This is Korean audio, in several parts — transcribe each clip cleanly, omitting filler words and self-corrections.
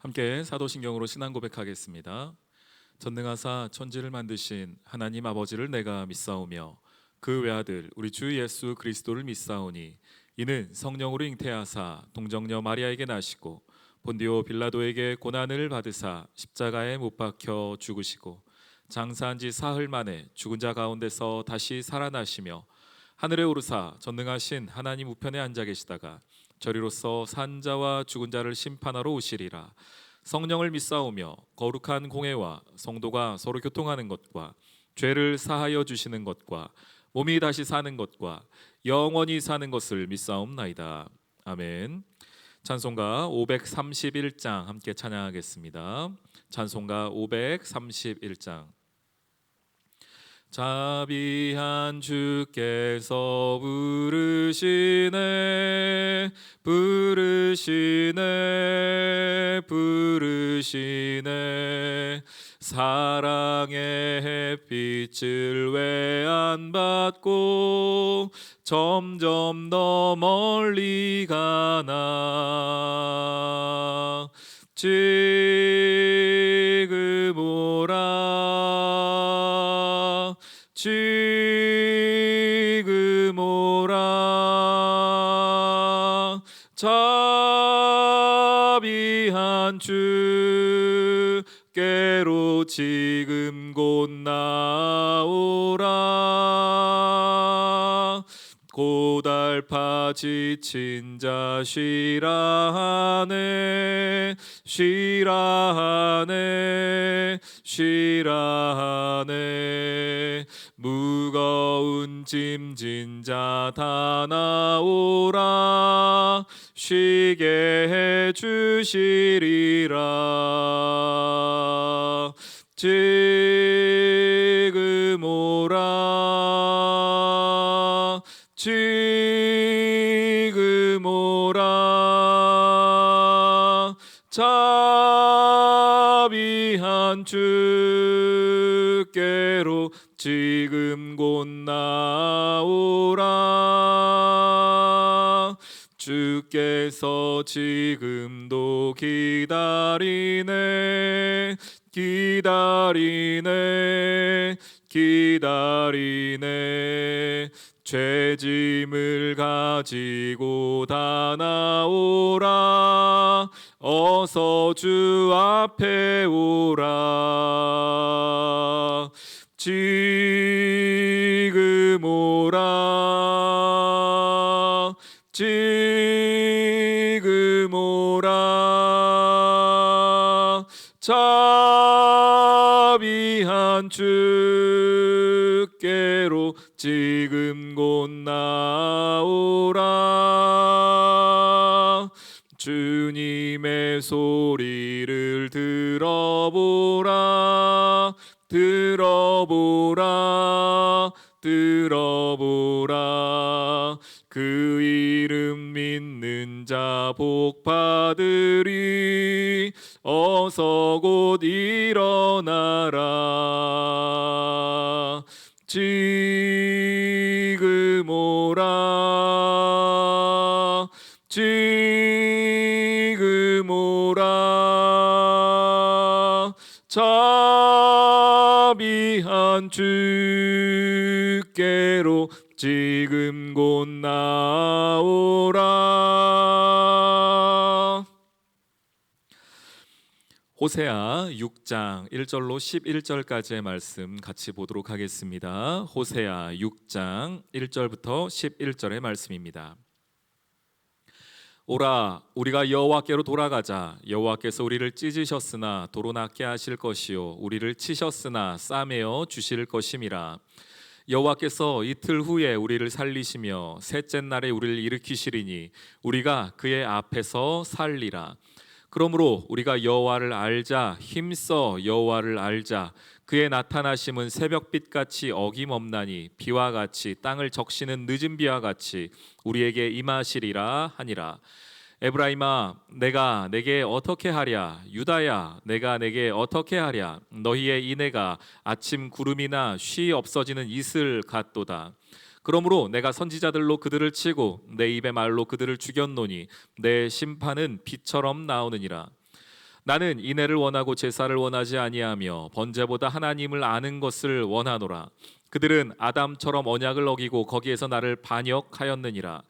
함께 사도신경으로 신앙 고백하겠습니다. 전능하사 천지를 만드신 하나님 아버지를 내가 믿사오며 그 외아들 우리 주 예수 그리스도를 믿사오니 이는 성령으로 잉태하사 동정녀 마리아에게 나시고 본디오 빌라도에게 고난을 받으사 십자가에 못 박혀 죽으시고 장사한 지 사흘 만에 죽은 자 가운데서 다시 살아나시며 하늘에 오르사 전능하신 하나님 우편에 앉아 계시다가 저리로서 산 자와 죽은 자를 심판하러 오시리라. 성령을 믿사오며 거룩한 공회와 성도가 서로 교통하는 것과 죄를 사하여 주시는 것과 몸이 다시 사는 것과 영원히 사는 것을 믿사옵나이다. 아멘. 찬송가 531장 함께 찬양하겠습니다. 찬송가 531장. 자비한 주께서 부르시네 사랑의 햇빛을 왜 안 받고 점점 더 멀리 가나 지금 오라 지금 오라 자비한 주께로 지금 곧 나오라 고달파 지친 자 쉬라하네 무거운 짐진 자 다 나오라 쉬게 해주시리라 지금 오라 지금 오라 자비한 주께로 지금 곧 나오라 주께서 지금도 기다리네 죄짐을 가지고 다 나오라 어서 주 앞에 오라 지금 오라 지금 오라 자비한 주께로 지금 곧 나오라 주님의 소리를 들어보라 그 이름 믿는 자 복 받으리 어서 곧 일어나라 지금 오라 지금 오라 자비한 주께로 지금 곧 나오라. 호세아 6장 1절로 11절까지의 말씀 같이 보도록 하겠습니다. 호세아 6장 1절부터 11절의 말씀입니다. 오라 우리가 여호와께로 돌아가자 여호와께서 우리를 찢으셨으나 도로 낫게 하실 것이요 우리를 치셨으나 싸매어 주실 것임이라 여호와께서 이틀 후에 우리를 살리시며 셋째 날에 우리를 일으키시리니 우리가 그의 앞에서 살리라 그러므로 우리가 여호와를 알자 힘써 여호와를 알자 그의 나타나심은 새벽빛같이 어김없나니 비와 같이 땅을 적시는 늦은 비와 같이 우리에게 임하시리라 하니라 에브라임아 내가 내게 어떻게 하랴 유다야 내가 내게 어떻게 하랴 너희의 인애가 아침 구름이나 쉬 없어지는 이슬 같도다 그러므로 내가 선지자들로 그들을 치고 내 입의 말로 그들을 죽였노니 내 심판은 비처럼 나오느니라 나는 인애를 원하고 제사를 원하지 아니하며 번제보다 하나님을 아는 것을 원하노라. 그들은 아담처럼 언약을 어기고 거기에서 나를 반역하였느니라.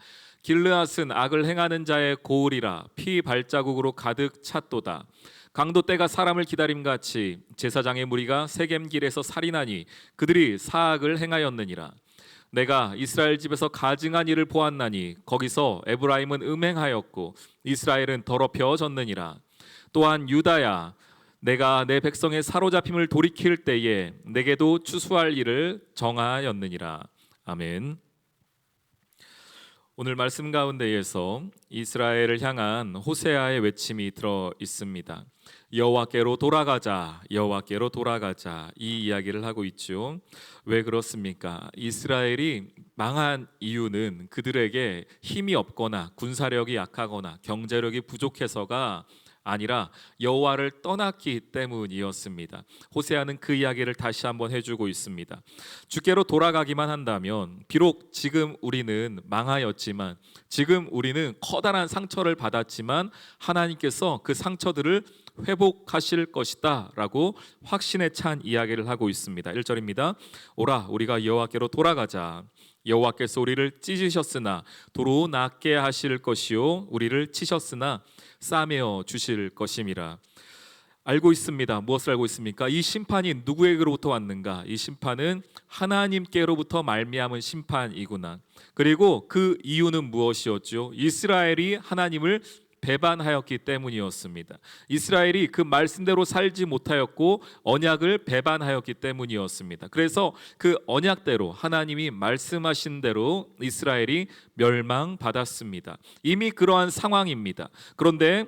길르앗은 악을 행하는 자의 고을이라. 피 발자국으로 가득 찼도다. 강도 때가 사람을 기다림같이 제사장의 무리가 세겜길에서 살인하니 그들이 사악을 행하였느니라. 내가 이스라엘 집에서 가증한 일을 보았나니 거기서 에브라임은 음행하였고 이스라엘은 더럽혀졌느니라. 또한 유다야, 내가 내 백성의 사로잡힘을 돌이킬 때에 내게도 추수할 일을 정하였느니라. 아멘. 오늘 말씀 가운데에서 이스라엘을 향한 호세아의 외침이 들어 있습니다. 여호와께로 돌아가자, 여호와께로 돌아가자, 이 이야기를 하고 있죠. 왜 그렇습니까? 이스라엘이 망한 이유는 그들에게 힘이 없거나 군사력이 약하거나 경제력이 부족해서가 아니라 여호와를 떠났기 때문이었습니다. 호세아는 그 이야기를 다시 한번 해주고 있습니다. 주께로 돌아가기만 한다면 비록 지금 우리는 망하였지만, 지금 우리는 커다란 상처를 받았지만 하나님께서 그 상처들을 회복하실 것이다 라고 확신에 찬 이야기를 하고 있습니다. 1절입니다. 오라 우리가 여호와께로 돌아가자. 여호와께서 우리를 찢으셨으나 도로 낫게 하실 것이요 우리를 치셨으나 싸매어 주실 것임이라. 알고 있습니다. 무엇을 알고 있습니까? 이 심판이 누구에게로부터 왔는가? 이 심판은 하나님께로부터 말미암은 심판이구나. 그리고 그 이유는 무엇이었죠? 이스라엘이 하나님을 배반하였기 때문이었습니다. 이스라엘이 그 말씀대로 살지 못하였고 언약을 배반하였기 때문이었습니다. 그래서 그 언약대로 하나님이 말씀하신 대로 이스라엘이 멸망받았습니다. 이미 그러한 상황입니다. 그런데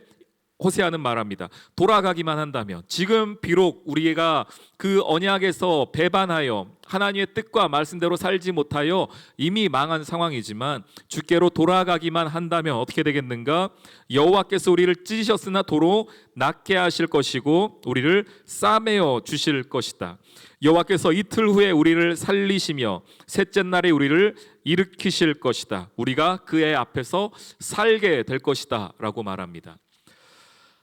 호세아는 말합니다. 돌아가기만 한다면, 지금 비록 우리가 그 언약에서 배반하여 하나님의 뜻과 말씀대로 살지 못하여 이미 망한 상황이지만 주께로 돌아가기만 한다면 어떻게 되겠는가? 여호와께서 우리를 찢으셨으나 도로 낫게 하실 것이고 우리를 싸매어 주실 것이다. 여호와께서 이틀 후에 우리를 살리시며 셋째 날에 우리를 일으키실 것이다. 우리가 그의 앞에서 살게 될 것이다 라고 말합니다.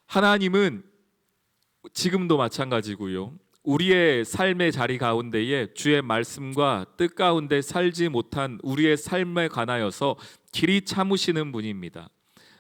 하나님은 지금도 마찬가지고요. 우리의 삶의 자리 가운데에 주의 말씀과 뜻 가운데 살지 못한 우리의 삶에 관하여서 길이 참으시는 분입니다.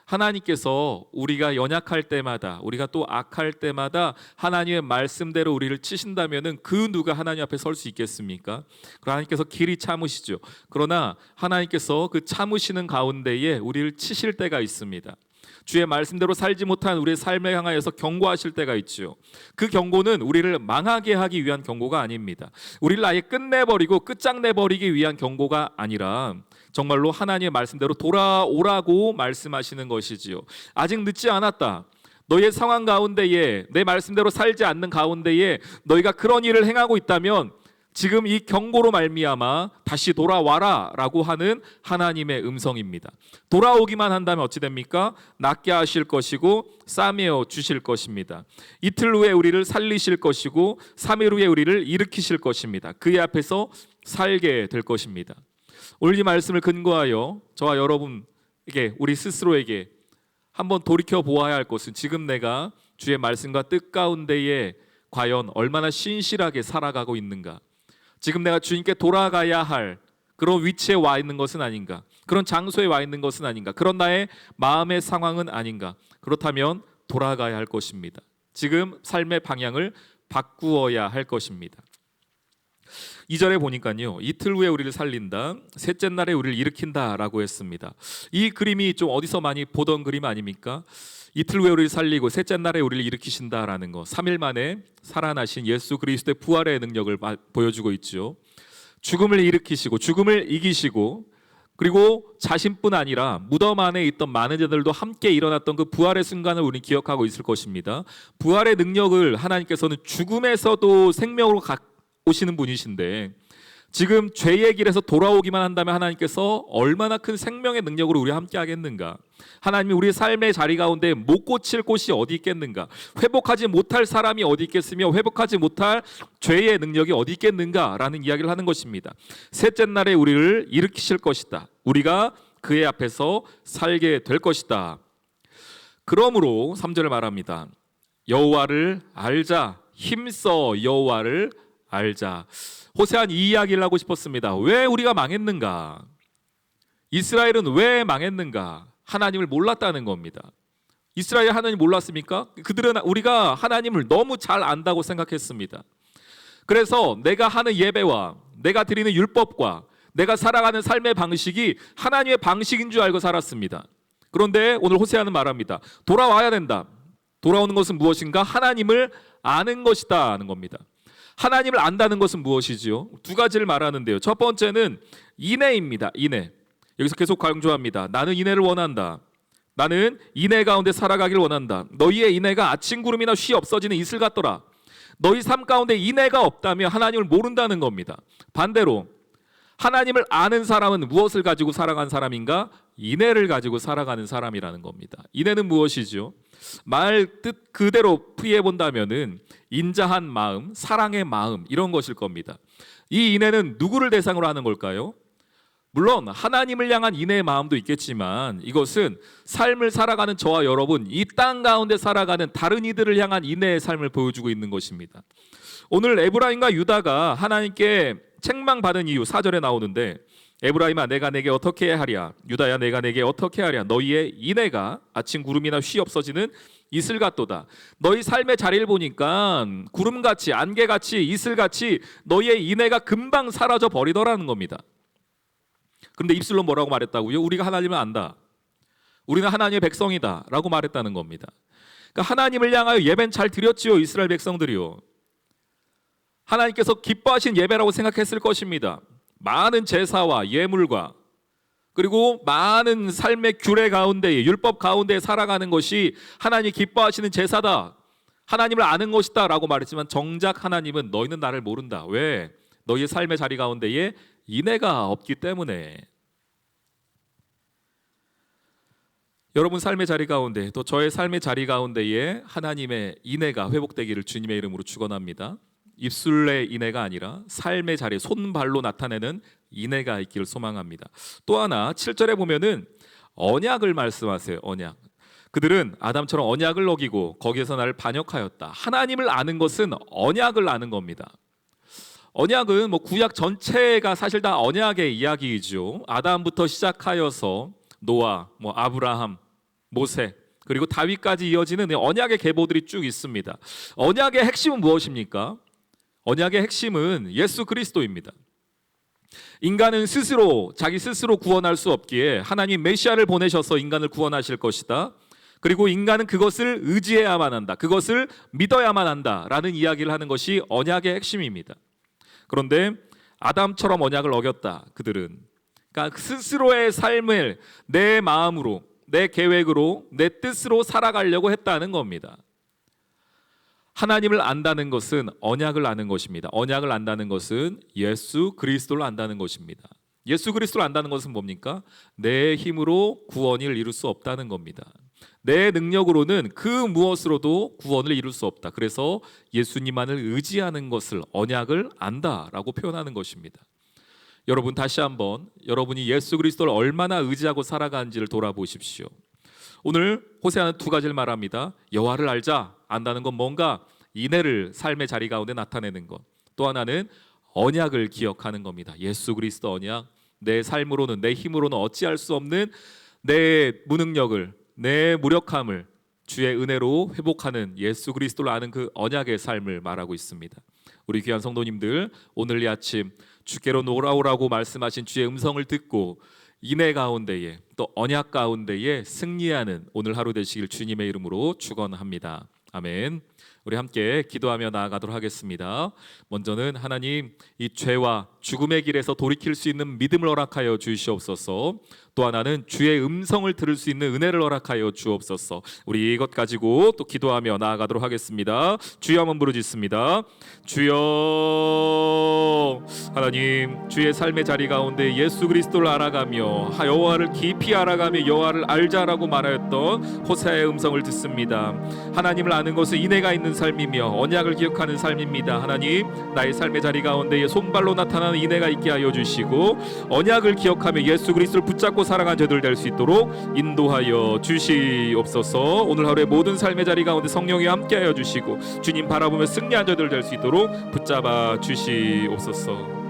하나님께서 우리가 연약할 때마다, 우리가 또 악할 때마다 하나님의 말씀대로 우리를 치신다면은 그 누가 하나님 앞에 설 수 있겠습니까? 하나님께서 길이 참으시죠. 그러나 하나님께서 그 참으시는 가운데에 우리를 치실 때가 있습니다. 주의 말씀대로 살지 못한 우리의 삶에 향하여서 경고하실 때가 있죠. 그 경고는 우리를 망하게 하기 위한 경고가 아닙니다. 우리를 아예 끝내버리고 끝장내버리기 위한 경고가 아니라 정말로 하나님의 말씀대로 돌아오라고 말씀하시는 것이지요. 아직 늦지 않았다. 너의 상황 가운데에 내 말씀대로 살지 않는 가운데에 너희가 그런 일을 행하고 있다면 지금 이 경고로 말미암아 다시 돌아와라 라고 하는 하나님의 음성입니다. 돌아오기만 한다면 어찌 됩니까? 낫게 하실 것이고 싸매어 주실 것입니다. 이틀 후에 우리를 살리실 것이고 3일 후에 우리를 일으키실 것입니다. 그의 앞에서 살게 될 것입니다. 오늘 이 말씀을 근거하여 저와 여러분에게, 우리 스스로에게 한번 돌이켜 보아야 할 것은 지금 내가 주의 말씀과 뜻 가운데에 과연 얼마나 신실하게 살아가고 있는가? 지금 내가 주님께 돌아가야 할 그런 위치에 와 있는 것은 아닌가? 그런 장소에 와 있는 것은 아닌가? 그런 나의 마음의 상황은 아닌가? 그렇다면 돌아가야 할 것입니다. 지금 삶의 방향을 바꾸어야 할 것입니다. 2절에 보니까요, 이틀 후에 우리를 살린다, 셋째 날에 우리를 일으킨다 라고 했습니다. 이 그림이 좀 어디서 많이 보던 그림 아닙니까? 이틀 후에 우리를 살리고 셋째 날에 우리를 일으키신다라는 거, 3일 만에 살아나신 예수 그리스도의 부활의 능력을 보여주고 있죠. 죽음을 일으키시고 죽음을 이기시고, 그리고 자신뿐 아니라 무덤 안에 있던 많은 자들도 함께 일어났던 그 부활의 순간을 우리는 기억하고 있을 것입니다. 부활의 능력을 하나님께서는 죽음에서도 생명으로 오시는 분이신데, 지금 죄의 길에서 돌아오기만 한다면 하나님께서 얼마나 큰 생명의 능력으로 우리와 함께 하겠는가? 하나님이 우리의 삶의 자리 가운데 못 고칠 곳이 어디 있겠는가? 회복하지 못할 사람이 어디 있겠으며 회복하지 못할 죄의 능력이 어디 있겠는가? 라는 이야기를 하는 것입니다. 셋째 날에 우리를 일으키실 것이다. 우리가 그의 앞에서 살게 될 것이다. 그러므로 3절을 말합니다. 여호와를 알자. 힘써 여호와를 알자. 호세아는 이 이야기를 하고 싶었습니다. 왜 우리가 망했는가? 이스라엘은 왜 망했는가? 하나님을 몰랐다는 겁니다. 이스라엘 하나님 몰랐습니까? 그들은 우리가 하나님을 너무 잘 안다고 생각했습니다. 그래서 내가 하는 예배와 내가 드리는 율법과 내가 살아가는 삶의 방식이 하나님의 방식인 줄 알고 살았습니다. 그런데 오늘 호세아는 말합니다. 돌아와야 된다. 돌아오는 것은 무엇인가? 하나님을 아는 것이다 하는 겁니다. 하나님을 안다는 것은 무엇이지요? 두 가지를 말하는데요. 첫 번째는 인애입니다. 인애. 여기서 계속 강조합니다. 나는 인애를 원한다. 나는 인애 가운데 살아가길 원한다. 너희의 인애가 아침 구름이나 쉬 없어지는 이슬 같더라. 너희 삶 가운데 인애가 없다면 하나님을 모른다는 겁니다. 반대로 하나님을 아는 사람은 무엇을 가지고 살아가는 사람인가? 인애를 가지고 살아가는 사람이라는 겁니다. 인애는 무엇이죠? 말 뜻 그대로 풀이해 본다면은 인자한 마음, 사랑의 마음 이런 것일 겁니다. 이 인애는 누구를 대상으로 하는 걸까요? 물론 하나님을 향한 인애의 마음도 있겠지만 이것은 삶을 살아가는 저와 여러분, 이 땅 가운데 살아가는 다른 이들을 향한 인애의 삶을 보여주고 있는 것입니다. 오늘 에브라임과 유다가 하나님께 책망받은 이유 4절에 나오는데, 에브라임아 내가 내게 어떻게 하랴, 유다야 내가 내게 어떻게 하랴, 너희의 인애가 아침 구름이나 쉬 없어지는 이슬 같도다. 너희 삶의 자리를 보니까 구름같이 안개같이 이슬같이 너희의 인애가 금방 사라져 버리더라는 겁니다. 그런데 입술로 뭐라고 말했다고요? 우리가 하나님을 안다, 우리는 하나님의 백성이다 라고 말했다는 겁니다. 그러니까 하나님을 향하여 예배는 잘 드렸지요. 이스라엘 백성들이요, 하나님께서 기뻐하신 예배라고 생각했을 것입니다. 많은 제사와 예물과 그리고 많은 삶의 규례 가운데, 율법 가운데 살아가는 것이 하나님이 기뻐하시는 제사다, 하나님을 아는 것이다 라고 말했지만 정작 하나님은 너희는 나를 모른다. 왜? 너희의 삶의 자리 가운데에 인애가 없기 때문에. 여러분 삶의 자리 가운데, 또 저의 삶의 자리 가운데에 하나님의 인애가 회복되기를 주님의 이름으로 축원합니다. 입술의 인애가 아니라 삶의 자리, 손발로 나타내는 인애가 있기를 소망합니다. 또 하나 7절에 보면은 언약을 말씀하세요. 언약. 그들은 아담처럼 언약을 어기고 거기에서 나를 반역하였다. 하나님을 아는 것은 언약을 아는 겁니다. 언약은 구약 전체가 사실 다 언약의 이야기이죠. 아담부터 시작하여서 노아, 아브라함, 모세, 그리고 다윗까지 이어지는 언약의 계보들이 쭉 있습니다. 언약의 핵심은 무엇입니까? 언약의 핵심은 예수 그리스도입니다. 인간은 스스로, 자기 스스로 구원할 수 없기에 하나님 메시아를 보내셔서 인간을 구원하실 것이다. 그리고 인간은 그것을 의지해야만 한다, 그것을 믿어야만 한다라는 이야기를 하는 것이 언약의 핵심입니다. 그런데 아담처럼 언약을 어겼다. 그들은 그러니까 스스로의 삶을 내 마음으로, 내 계획으로, 내 뜻으로 살아가려고 했다는 겁니다. 하나님을 안다는 것은 언약을 아는 것입니다. 언약을 안다는 것은 예수 그리스도를 안다는 것입니다. 예수 그리스도를 안다는 것은 뭡니까? 내 힘으로 구원을 이룰 수 없다는 겁니다. 내 능력으로는 그 무엇으로도 구원을 이룰 수 없다. 그래서 예수님만을 의지하는 것을 언약을 안다라고 표현하는 것입니다. 여러분 다시 한번 여러분이 예수 그리스도를 얼마나 의지하고 살아가는지를 돌아보십시오. 오늘 호세아는 두 가지를 말합니다. 여호와를 알자. 안다는 건 뭔가? 인애를 삶의 자리 가운데 나타내는 것. 또 하나는 언약을 기억하는 겁니다. 예수 그리스도 언약. 내 삶으로는, 내 힘으로는 어찌할 수 없는 내 무능력을, 내 무력함을 주의 은혜로 회복하는 예수 그리스도를 아는 그 언약의 삶을 말하고 있습니다. 우리 귀한 성도님들, 오늘 이 아침 주께로 돌아오라고 말씀하신 주의 음성을 듣고 인애 가운데에, 또 언약 가운데에 승리하는 오늘 하루 되시길 주님의 이름으로 축원합니다. 아멘. 우리 함께 기도하며 나아가도록 하겠습니다. 먼저는 하나님, 이 죄와 죽음의 길에서 돌이킬 수 있는 믿음을 허락하여 주시옵소서. 또 하나는 주의 음성을 들을 수 있는 은혜를 허락하여 주옵소서. 우리 이것 가지고 또 기도하며 나아가도록 하겠습니다. 주여 한번 부르짖습니다. 주여. 하나님, 주의 삶의 자리 가운데 예수 그리스도를 알아가며 여호와를 깊이 알아가며 여호와를 알자라고 말하였던 호세아의 음성을 듣습니다. 하나님을 아는 것은 인애가 은혜가 있는 삶이며 언약을 기억하는 삶입니다. 하나님, 나의 삶의 자리 가운데에 손발로 나타나는 인내가 있게 하여 주시고 언약을 기억하며 예수 그리스도를 붙잡고 살아가는 저들 될 수 있도록 인도하여 주시옵소서. 오늘 하루의 모든 삶의 자리 가운데 성령이 함께 하여 주시고 주님 바라보며 승리한 저들 될 수 있도록 붙잡아 주시옵소서.